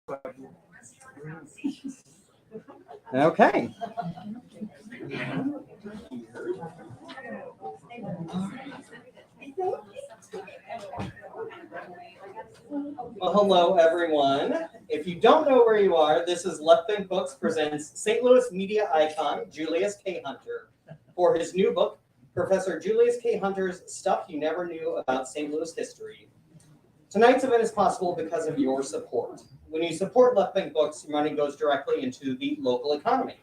Okay. Well, hello, everyone. If you don't know where you are, this is Left Bank Books presents St. Louis media icon Julius K. Hunter for his new book, Professor Julius K. Hunter's Stuff You Never Knew About St. Louis History. Tonight's event is possible because of your support. When you support Left Bank Books, your money goes directly into the local economy.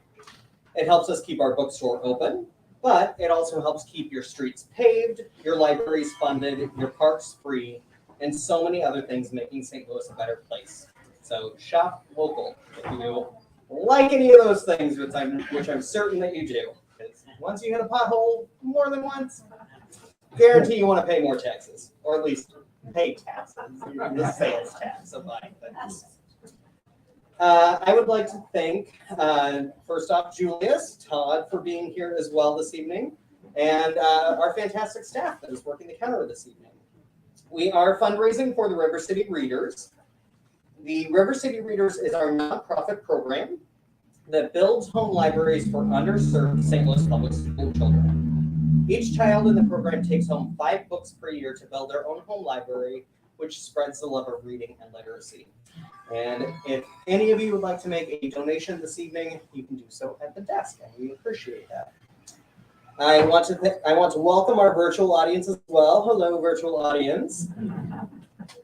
It helps us keep our bookstore open, but it also helps keep your streets paved, your libraries funded, your parks free, and so many other things, making St. Louis a better place. So shop local if you like any of those things, which I'm certain that you do. Because once you hit a pothole more than once, guarantee you want to pay more taxes, or at least pay taxes, the sales tax of buying things. I would like to thank, first off, Julius, Todd for being here as well this evening, and our fantastic staff that is working the counter this evening. We are fundraising for the River City Readers. The River City Readers is our nonprofit program that builds home libraries for underserved St. Louis public school children. Each child in the program takes home 5 books per year to build their own home library, which spreads the love of reading and literacy. And if any of you would like to make a donation this evening, you can do so at the desk, and we appreciate that. I want to welcome our virtual audience as well. Hello, virtual audience.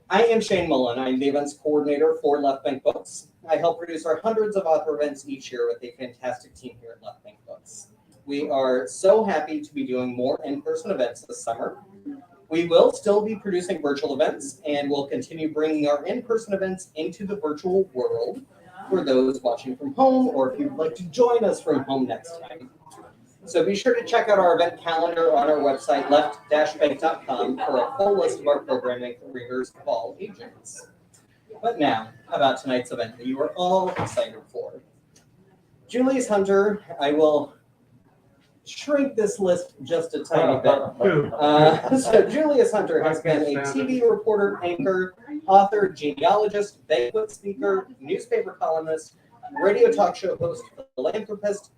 I am Shane Mullen. I'm the events coordinator for Left Bank Books. I help produce our hundreds of author events each year with a fantastic team here at Left Bank Books. We are so happy to be doing more in-person events this summer. We will still be producing virtual events, and we'll continue bringing our in-person events into the virtual world for those watching from home, or if you'd like to join us from home next time. So be sure to check out our event calendar on our website, left-bank.com, for a full list of our programming for readers of all ages. But now, about tonight's event that you are all excited for. Julius Hunter, I will shrink this list just a tiny bit. So Julius Hunter has been a TV reporter, anchor, author, genealogist, banquet speaker, newspaper columnist, radio talk show host, philanthropist,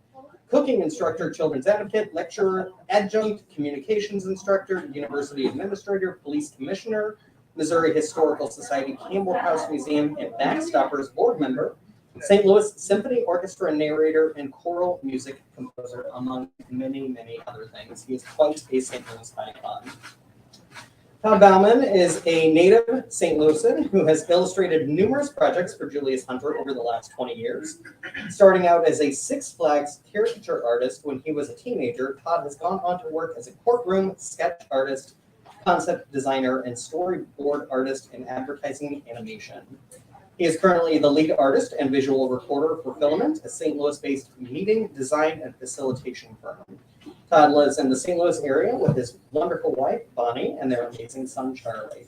cooking instructor, children's advocate, lecturer, adjunct, communications instructor, university administrator, police commissioner, Missouri Historical Society Campbell House Museum and Backstoppers board member, St. Louis Symphony Orchestra narrator, and choral music composer, among many, many other things. He is quite a St. Louis icon. Todd Bauman is a native St. Louisan who has illustrated numerous projects for Julius Hunter over the last 20 years. Starting out as a Six Flags caricature artist when he was a teenager, Todd has gone on to work as a courtroom sketch artist, concept designer, and storyboard artist in advertising and animation. He is currently the lead artist and visual recorder for Filament, a St. Louis-based meeting, design, and facilitation firm. Todd lives in the St. Louis area with his wonderful wife, Bonnie, and their amazing son, Charlie.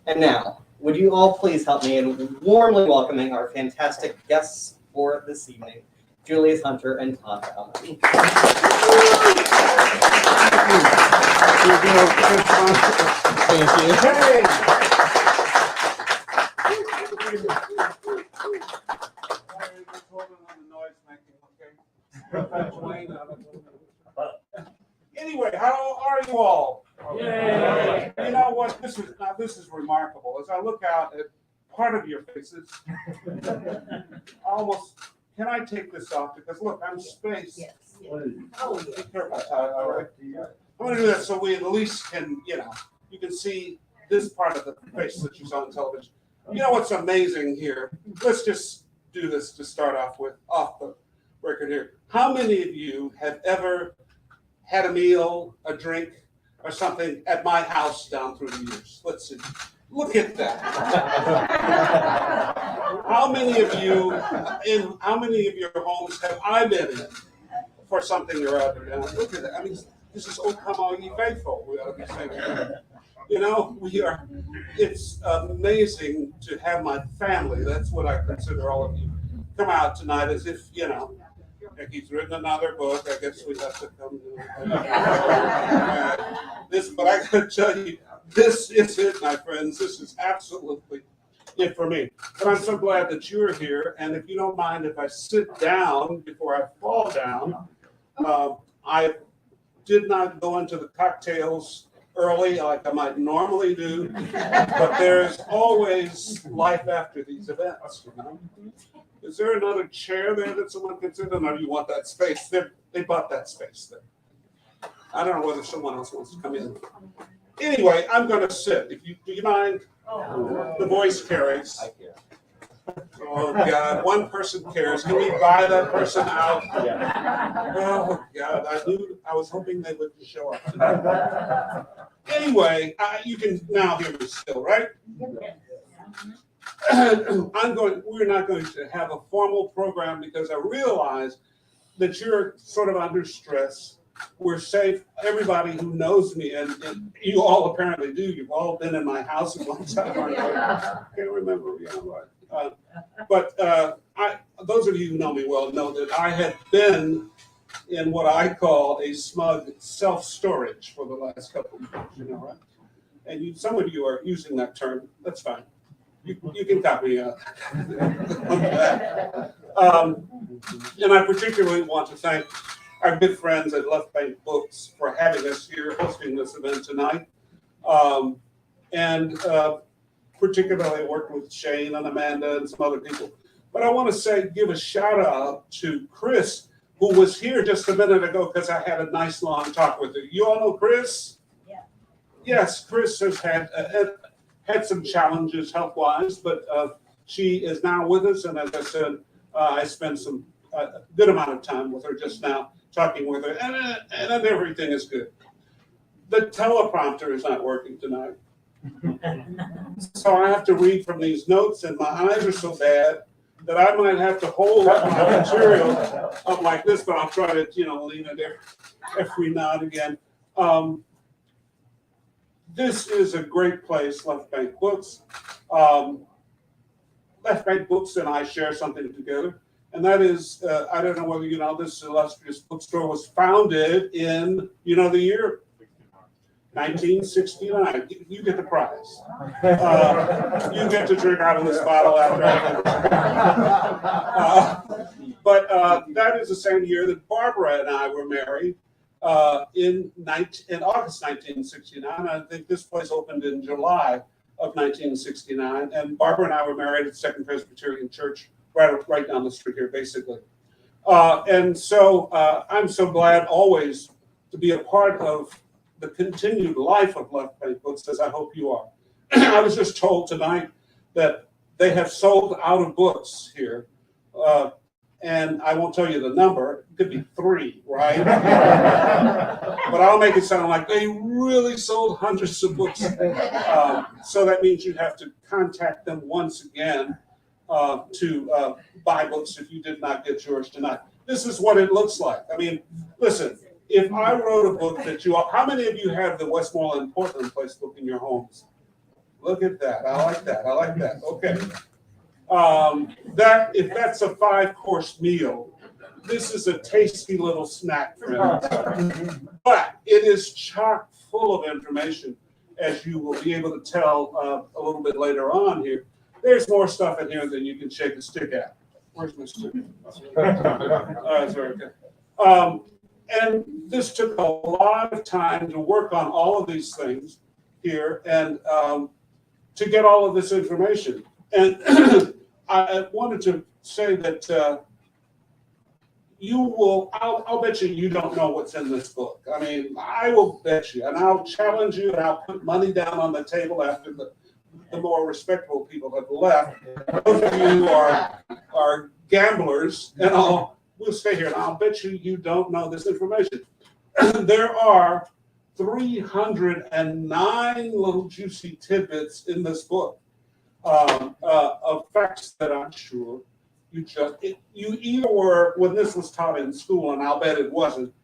And now, would you all please help me in warmly welcoming our fantastic guests for this evening, Julius Hunter and Todd Bauman. Thank you. Hey. Anyway, how are you all? Yay. You know what? This is remarkable. As I look out at part of your faces, almost. Can I take this off? Because look, I'm spaced. Yes. Oh, be careful, Todd. All right. I'm going to do that so we at least can, you can see this part of the face that you saw on television. You know what's amazing here? Let's just do this to start off with, off the record here. How many of you have ever had a meal, a drink, or something at my house down through the years? Let's see. Look at that. How many of you, in how many of your homes have I been in for something or other? Now, look at that. I mean, this is "Oh Come All Ye Faithful." We ought to be saying, it's amazing to have my family. That's what I consider all of you come out tonight as if, he's written another book. I guess we have to come to this, but I gotta tell you, this is it, my friends. This is absolutely it for me. But I'm so glad that you're here. And if you don't mind, if I sit down before I fall down, I did not go into the cocktails early like I might normally do, but there's always life after these events, you know? Is there another chair there that someone can sit in, or do you want that space? They bought that space there. I don't know whether someone else wants to come in. Anyway, I'm going to sit. Do you mind? The voice carries. Oh God, one person cares. Can we buy that person out? Oh God, I was hoping they would show up tonight. Anyway, you can now hear me still, right? We're not going to have a formal program because I realize that you're sort of under stress. We're safe. Everybody who knows me, and you all apparently do, you've all been in my house at one time. I can't remember, you know what. But those of you who know me well know that I had been in what I call a smug self-storage for the last couple of years, you know, right? And some of you are using that term. That's fine. You can copy on that. And I particularly want to thank our good friends at Left Bank Books for having us here, hosting this event tonight. And particularly worked with Shane and Amanda and some other people. But I want to give a shout out to Chris, who was here just a minute ago because I had a nice long talk with her. You all know Chris? Yeah. Yes, Chris has had some challenges health-wise, but she is now with us. And as I said, I spent a good amount of time with her just now, talking with her, and everything is good. The teleprompter is not working tonight. So I have to read from these notes, and my eyes are so bad that I might have to hold up my material up like this, but I'll try to, lean it every now and again. This is a great place, Left Bank Books. Left Bank Books and I share something together, and that is, I don't know whether you know, this illustrious bookstore was founded in, the year? 1969. You get the prize. You get to drink out of this bottle after. But that is the same year that Barbara and I were married in August 1969. I think this place opened in July of 1969. And Barbara and I were married at Second Presbyterian Church right down the street here, basically. And so I'm so glad always to be a part of the continued life of Left Bank Books, as I hope you are. I was just told tonight that they have sold out of books here, and I won't tell you the number. It could be 3, right? But I'll make it sound like they really sold hundreds of books. So that means you have to contact them once again to buy books if you did not get yours tonight. This is what it looks like. I mean, listen. If I wrote a book that how many of you have the Westmoreland Portland Place book in your homes? Look at that. I like that. Okay. If that's a 5-course meal, this is a tasty little snack, friends. But it is chock full of information, as you will be able to tell a little bit later on here. There's more stuff in here than you can shake a stick at. Where's my stick? That's very good. And this took a lot of time to work on all of these things here and to get all of this information. And I wanted to say that I'll bet you don't know what's in this book. I mean, I will bet you, and I'll challenge you, and I'll put money down on the table after the more respectable people have left. Those of you who are gamblers, and we'll stay here, and I'll bet you don't know this information. There are 309 little juicy tidbits in this book of facts that I'm sure you either were when this was taught in school, and I'll bet it wasn't.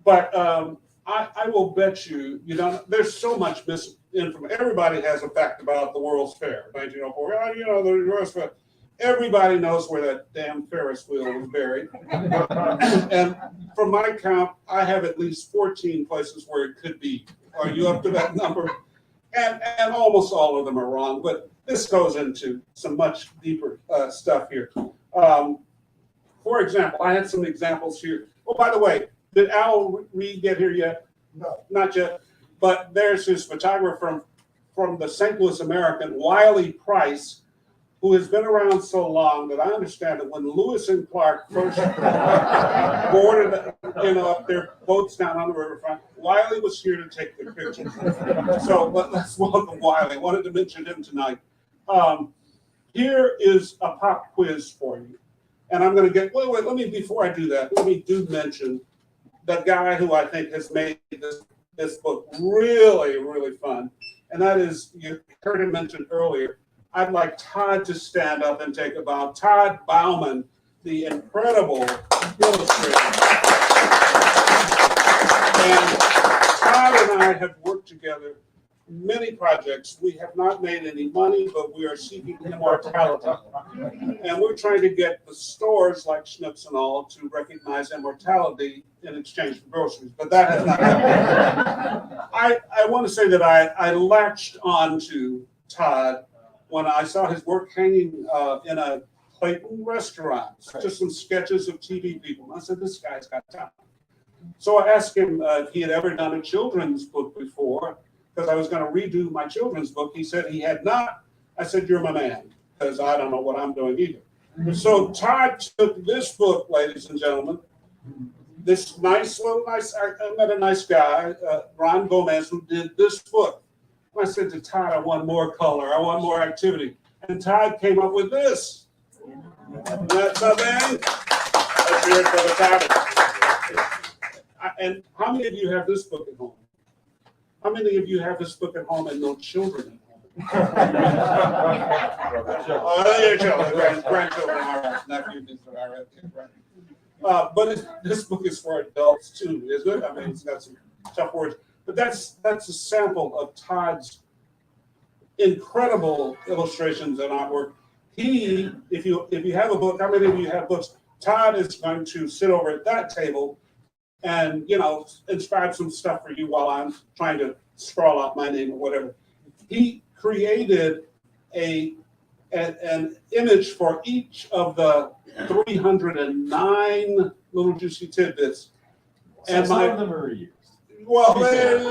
But I will bet you there's so much misinformation. Everybody has a fact about the World's Fair, 1904. The World's Fair. Everybody knows where that damn Ferris wheel was buried. And from my count, I have at least 14 places where it could be. Are you up to that number? And almost all of them are wrong. But this goes into some much deeper stuff here. For example, I had some examples here. Oh, by the way, did Al Reed get here yet? No. Not yet. But there's his photographer from the St. Louis American, Wiley Price, who has been around so long that I understand that when Lewis and Clark first boarded, up their boats down on the riverfront, Wiley was here to take their pictures. So let's welcome Wiley. Wanted to mention him tonight. Here is a pop quiz for you. And I'm going to get, wait, let me, before I do that, let me mention the guy who I think has made this book really, really fun. And that is, you heard him mentioned earlier, I'd like Todd to stand up and take a bow. Todd Baumann, the incredible illustrator. And Todd and I have worked together many projects. We have not made any money, but we are seeking immortality. And we're trying to get the stores like Schnucks and all to recognize immortality in exchange for groceries, but that has not happened. I want to say that I latched on to Todd when I saw his work hanging in a Clayton restaurant, just some sketches of TV people. And I said, this guy's got talent. So I asked him if he had ever done a children's book before, because I was going to redo my children's book. He said he had not. I said, you're my man, because I don't know what I'm doing either. So Todd took this book, ladies and gentlemen, this I met a nice guy, Ron Gomez, who did this book. I said to Todd, I want more color, I want more activity. And Todd came up with this. Isn't that something? Let's hear it for the Todd. And how many of you have this book at home? How many of you have this book at home and no children at home? Your children, grandchildren, all right, nephews, all right. But this book is for adults too, isn't it? I mean, it's got some tough words. But that's a sample of Todd's incredible illustrations and artwork. If you have a book, how many of you have books? Todd is going to sit over at that table and inscribe some stuff for you while I'm trying to scrawl out my name or whatever. He created an image for each of the 309 little juicy tidbits. So and some of them are used. Well, let's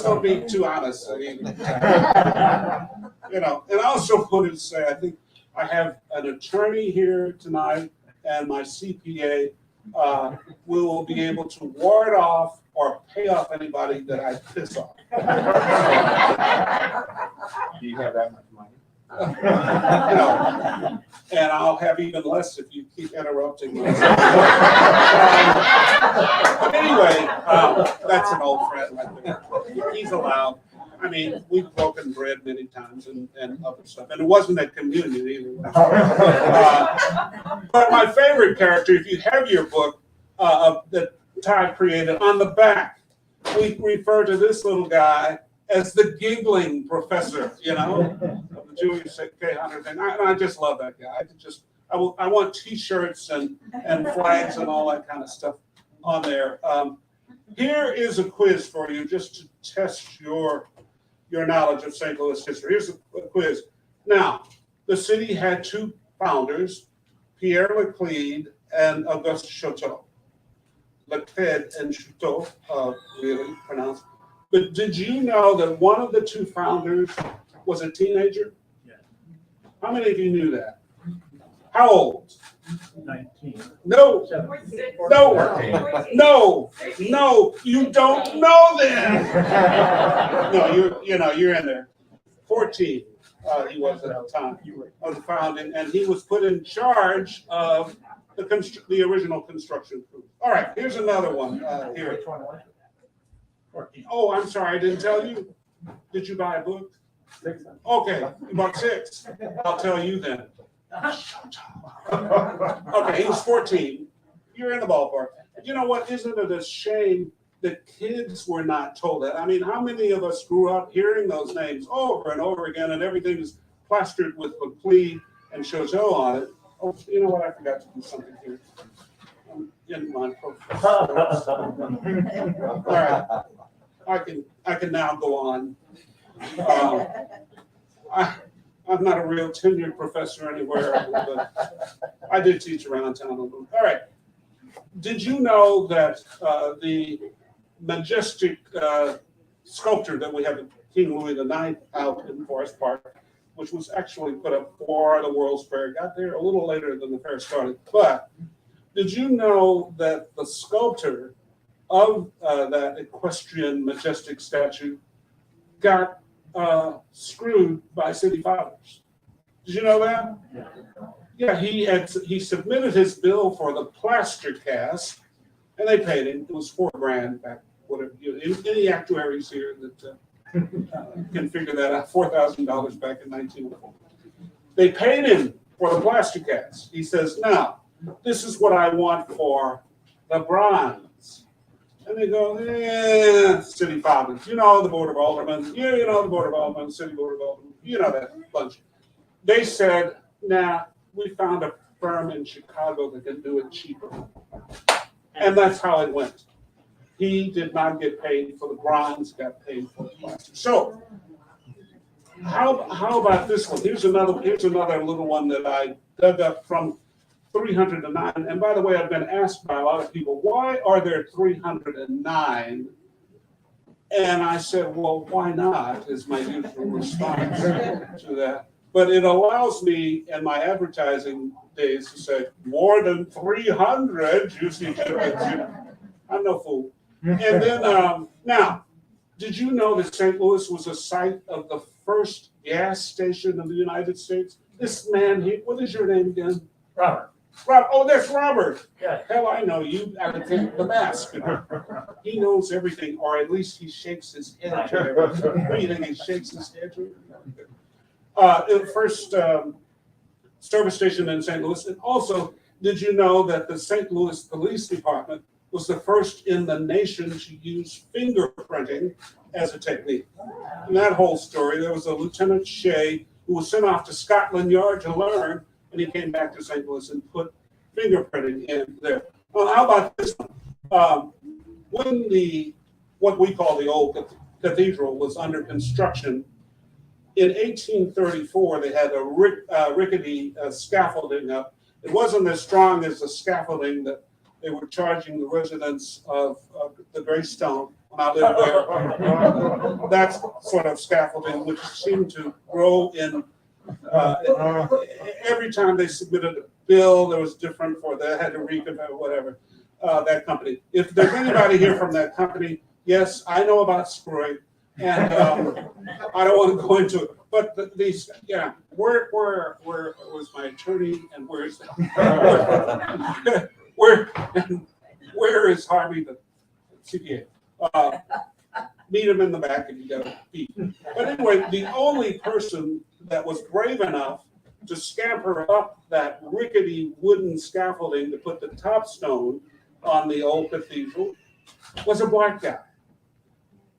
don't be too honest. And I also wanted to say, I think I have an attorney here tonight, and my CPA will be able to ward off or pay off anybody that I piss off. Do you have that much money? And I'll have even less if you keep interrupting me. But anyway, that's an old friend right there. He's allowed. I mean, we've broken bread many times and other stuff, and it wasn't at communion either. But my favorite character, if you have your book that Todd created, on the back, we refer to this little guy as the giggling professor, of the Julius K. Hunter thing. I just love that guy. I want T-shirts and flags and all that kind of stuff on there. Here is a quiz for you, just to test your knowledge of St. Louis history. Here's a quiz. Now, the city had two founders, Pierre Leclerc and Auguste Chouteau. Leclerc and Chouteau, really pronounced. But did you know that one of the two founders was a teenager? Yeah. How many of you knew that? How old? 19. No. 17. No, you don't know that. No, you're in there. 14, he was at the time of the founding, and he was put in charge of the original construction crew. All right, here's another one here. Which one was it? 14. Oh, I'm sorry, I didn't tell you. Did you buy a book? 6. Okay, you bought 6. I'll tell you then. Okay, he was 14. You're in the ballpark. You know what? Isn't it a shame that kids were not told that? I mean, how many of us grew up hearing those names over and over again, and everything is plastered with Leclerc and Chouteau on it? Oh, you know what? I forgot to do something here. I'm in my profile. All right, I can now go on. I'm not a real tenured professor anywhere, but I did teach around town a little. All right. Did you know that the majestic sculpture that we have at King Louis IX out in Forest Park, which was actually put up for the World's Fair, got there a little later than the fair started. But did you know that the sculptor of that equestrian majestic statue got screwed by city fathers? Did you know that? Yeah, he submitted his bill for the plaster cast, and they paid him. It was $4,000 back. Whatever. Any actuaries here that can figure that out? $4,000 back in 1904. They paid him for the plaster cast. He says, "Now, this is what I want for the bronze." And they go, city fathers. You know the Board of Aldermen. Yeah, you know the Board of Aldermen, City Board of Aldermen. You know that bunch. They said, "Nah, we found a firm in Chicago that can do it cheaper." And that's how it went. He did not get paid for the bronze, got paid for the plaster. So, how about this one? Here's another little one that I dug up from 309. And by the way, I've been asked by a lot of people, why are there 309? And I said, well, why not, is my usual response to that. But it allows me in my advertising days to say, more than 300 juicy tidbits. I'm no fool. And then, now, did you know that St. Louis was a site of the first gas station in the United States? This man, what is your name again? Robert. Oh, that's Robert. Yeah. Hell, I know you. I would take the mask. He knows everything, or at least he shakes his head to everything. What do you think? He shakes his head to everything? The first service station in St. Louis. And also, did you know that the St. Louis Police Department was the first in the nation to use fingerprinting as a technique? In that whole story, there was a Lieutenant Shea who was sent off to Scotland Yard to learn, and he came back to St. Louis and put fingerprinting in there. Well, how about this one? When what we call the old cathedral was under construction, in 1834, they had a rickety scaffolding up. It wasn't as strong as the scaffolding that they were charging the residents of the Greystone when I lived there. That's sort of scaffolding, which seemed to grow in every time they submitted a bill, there was different for they had to reconfirm whatever that company. If there's anybody here from that company, yes, I know about screwing, and I don't want to go into it. But these, yeah, where was my attorney, and where's where is Harvey the CPA? Meet him in the back if you got to pee. But anyway, the only person that was brave enough to scamper up that rickety wooden scaffolding to put the top stone on the old cathedral was a black guy.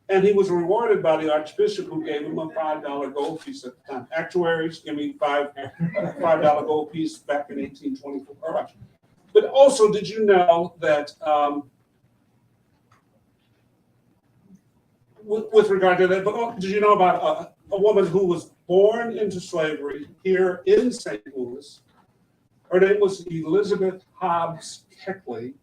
And he was rewarded by the Archbishop, who gave him a $5 gold piece at the time. Actuaries, give me $5 gold piece back in 1824. All right. But also, did you know that with regard to that, but did you know about a woman who was born into slavery here in St. Louis? Her name was Elizabeth Hobbs Keckley,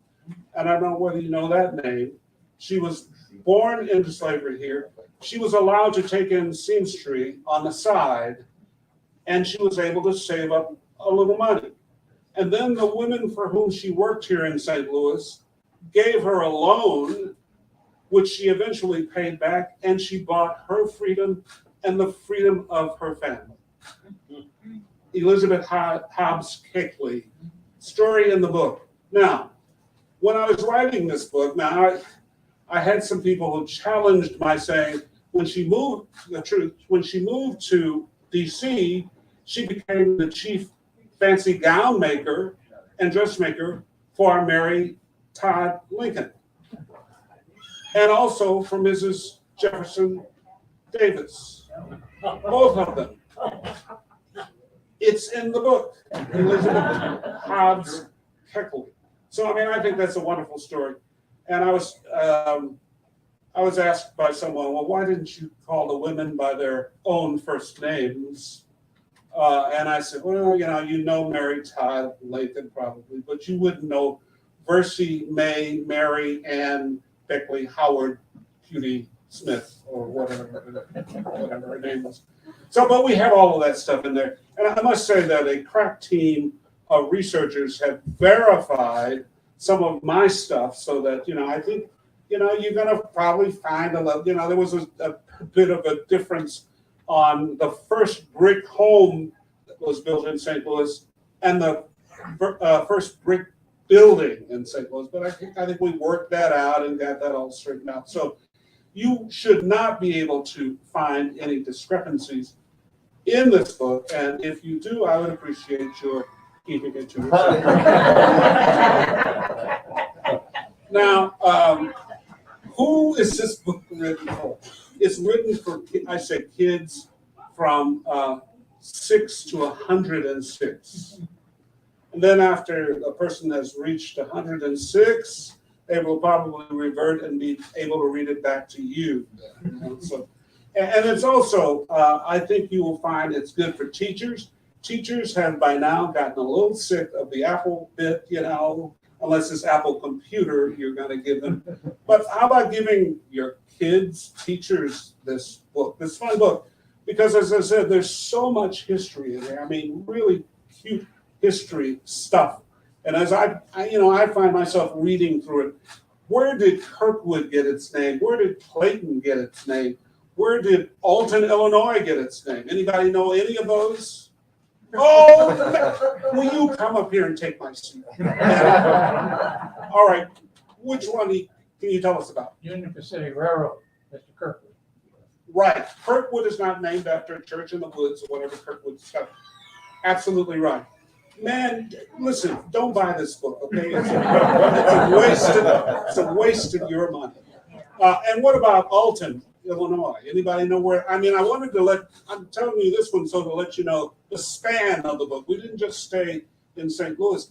and I don't know whether you know that name. She was born into slavery here. She was allowed to take in seamstry on the side, and she was able to save up a little money. And then the women for whom she worked here in St. Louis gave her a loan, which she eventually paid back, and she bought her freedom and the freedom of her family. Elizabeth Hobbs Keckley, story in the book. Now, when I was writing this book, now I had some people who challenged my saying, when she moved to DC, she became the chief fancy gown maker and dressmaker for Mary Todd Lincoln, and also for Mrs. Jefferson Davis, both of them. It's in the book, Elizabeth Hobbs Keckley. So, I mean, I think that's a wonderful story. And I was I was asked by someone, well, why didn't you call the women by their own first names? And I said, well, you know Mary Todd Lathan probably, but you wouldn't know Versie, May, Mary, Ann, Beckley, Howard, Cutie, Smith, or whatever her name was. So, but we have all of that stuff in there. And I must say that a crack team of researchers have verified some of my stuff so that, I think, you're going to probably find there was a bit of a difference on the first brick home that was built in St. Louis and the first brick building in St. Louis. But I think we worked that out and got that all straightened out. So you should not be able to find any discrepancies in this book. And if you do, I would appreciate your keeping it to yourself. Now, who is this book written for? It's written for, I say, kids from 6 to 106. And then after a person has reached 106, they will probably revert and be able to read it back to you. So, and it's also, I think you will find it's good for teachers. Teachers have by now gotten a little sick of the Apple bit, unless it's Apple computer you're going to give them. But how about giving your kids, teachers, this book, this fun book? Because as I said, there's so much history in there. I mean, really cute history stuff. And as I find myself reading through it, where did Kirkwood get its name? Where did Clayton get its name? Where did Alton, Illinois get its name? Anybody know any of those? Oh, will you come up here and take my seat? All right, which one can you tell us about? Union Pacific Railroad, Mr. Kirkwood. Right, Kirkwood is not named after a church in the woods or whatever Kirkwood's got. Absolutely right. Man, listen, don't buy this book, okay? It's a waste of your money. And what about Alton, Illinois? Anybody know where? I mean, I'm telling you this one so to let you know the span of the book. We didn't just stay in St. Louis.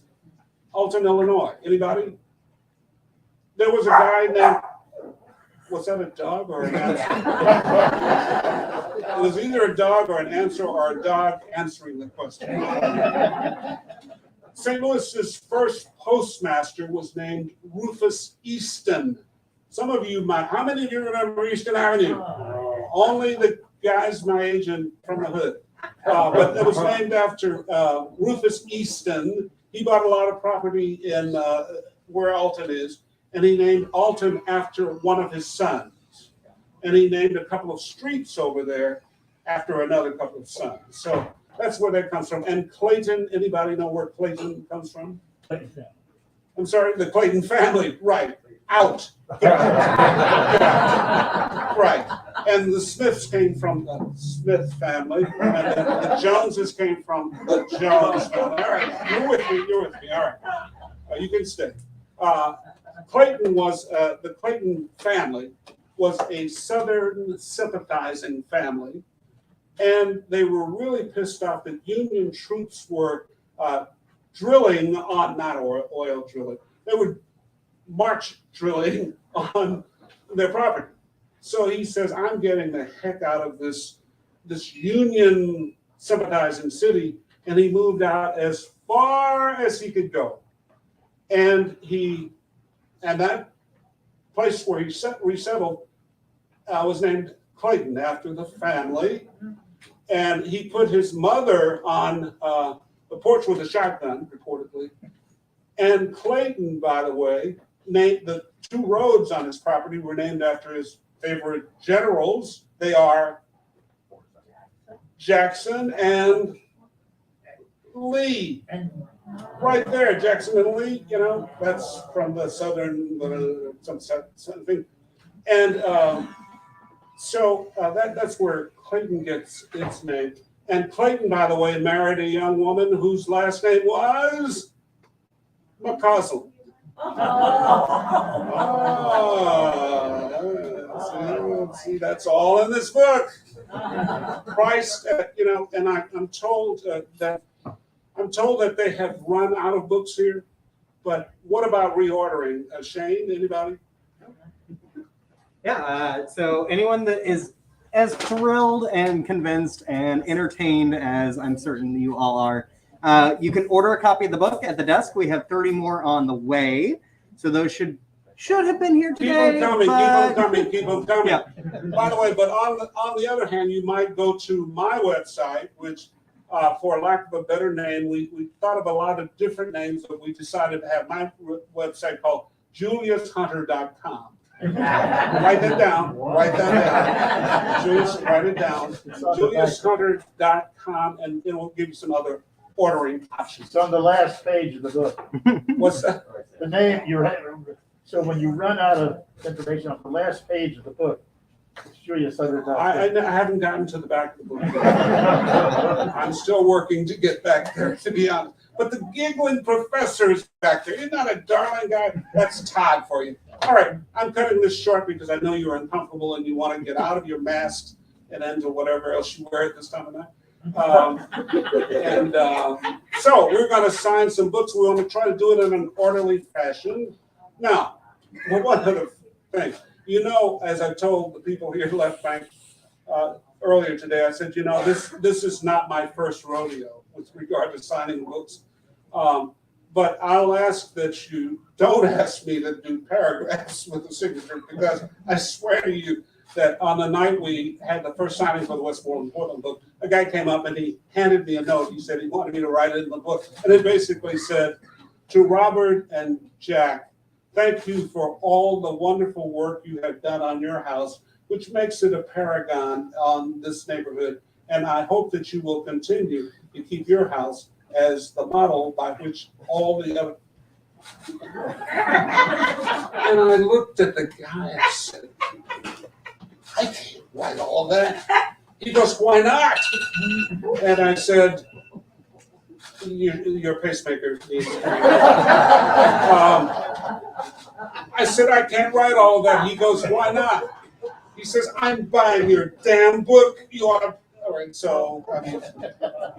Alton, Illinois. Anybody? There was a guy named, was that a dog or an answer? It was either a dog or an answer or a dog answering the question. St. Louis's first postmaster was named Rufus Easton. Some of you might, how many of you remember Easton Avenue? Only the guys my age and from the hood. But it was named after Rufus Easton. He bought a lot of property in where Alton is, and he named Alton after one of his sons. And he named a couple of streets over there after another couple of sons. So that's where that comes from. And Clayton, anybody know where Clayton comes from? Clayton family. I'm sorry, the Clayton family, right. Out. Right. And the Smiths came from the Smith family, and the Joneses came from the Jones family. All right, you're with me. All right. You can stay. Clayton was, the Clayton family was a Southern sympathizing family, and they were really pissed off that Union troops were drilling on, not oil drilling, they were march drilling on their property. So he says, I'm getting the heck out of this Union sympathizing city, and he moved out as far as he could go. And that place where he resettled was named Clayton after the family. And he put his mother on the porch with a shotgun, reportedly. And Clayton, by the way, named the two roads on his property were named after his favorite generals. They are Jackson and Lee. Right there, Jackson and Lee, that's from the Southern, something. And so that's where Clayton gets its name. And Clayton, by the way, married a young woman whose last name was McCausland. See, that's all in this book. Christ, and I'm told that they have run out of books here. But what about reordering? Shane, anybody? Yeah, so anyone that is as thrilled and convinced and entertained as I'm certain you all are, you can order a copy of the book at the desk. We have 30 more on the way. So those should have been here today. Keep them coming, but... keep them coming, keep them coming. Yeah. By the way, but on the other hand, you might go to my website, which, for lack of a better name, we thought of a lot of different names, but we decided to have my website called juliushunter.com. Write that down. Write that down. Julius, write it down. juliushunter.com, and it will give you some other ordering options. It's on the last page of the book. What's that? The name so when you run out of information on the last page of the book, it's Julius Hunter. I haven't gotten to the back of the book. I'm still working to get back there, to be honest. But the giggling professor is back there. You're not a darling guy. That's Todd for you. All right, I'm cutting this short because I know you're uncomfortable and you want to get out of your mask and into whatever else you wear at this time of night. So we're going to sign some books. We're going to try to do it in an orderly fashion. Now, one other thing. You know, as I told the people here at Left Bank earlier today, I said, you know, this is not my first rodeo with regard to signing books. But I'll ask that you don't ask me to do paragraphs with the signature, because I swear to you that on the night we had the first signing for the Westmoreland Portland book, a guy came up and he handed me a note. He said he wanted me to write it in the book. And it basically said, to Robert and Jack, thank you for all the wonderful work you have done on your house, which makes it a paragon on this neighborhood. And I hope that you will continue to keep your house as the model by which all the other. And I looked at the guy, I said, I can't write all that. He goes, why not? And I said, your pacemaker needs I said, I can't write all of that. He goes, why not? He says, I'm buying your damn book. You ought to. All right, so, I mean,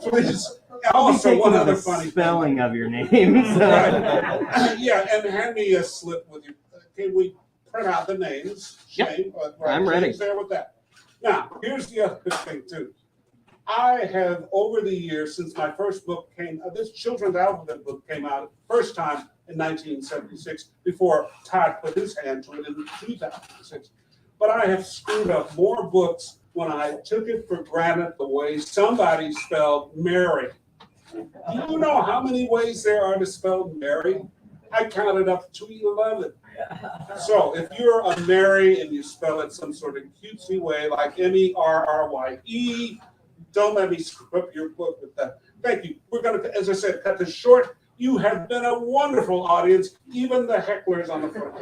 please. Also, one other funny spelling of your name. So. Right. Yeah, and hand me a slip with you. Can we print out the names? Yep. Right, I'm ready. there with that. Now, here's the other thing, too. I have, over the years, since my first book came, this children's alphabet book came out first time in 1976, before Todd put his hand to it in 2006. But I have screwed up more books when I took it for granted the way somebody spelled Mary. Do you know how many ways there are to spell Mary? I counted up to 11. So if you're a Mary and you spell it some sort of cutesy way, like Merrye, don't let me screw up your book with that. Thank you. We're going to, as I said, cut this short. You have been a wonderful audience, even the hecklers on the front.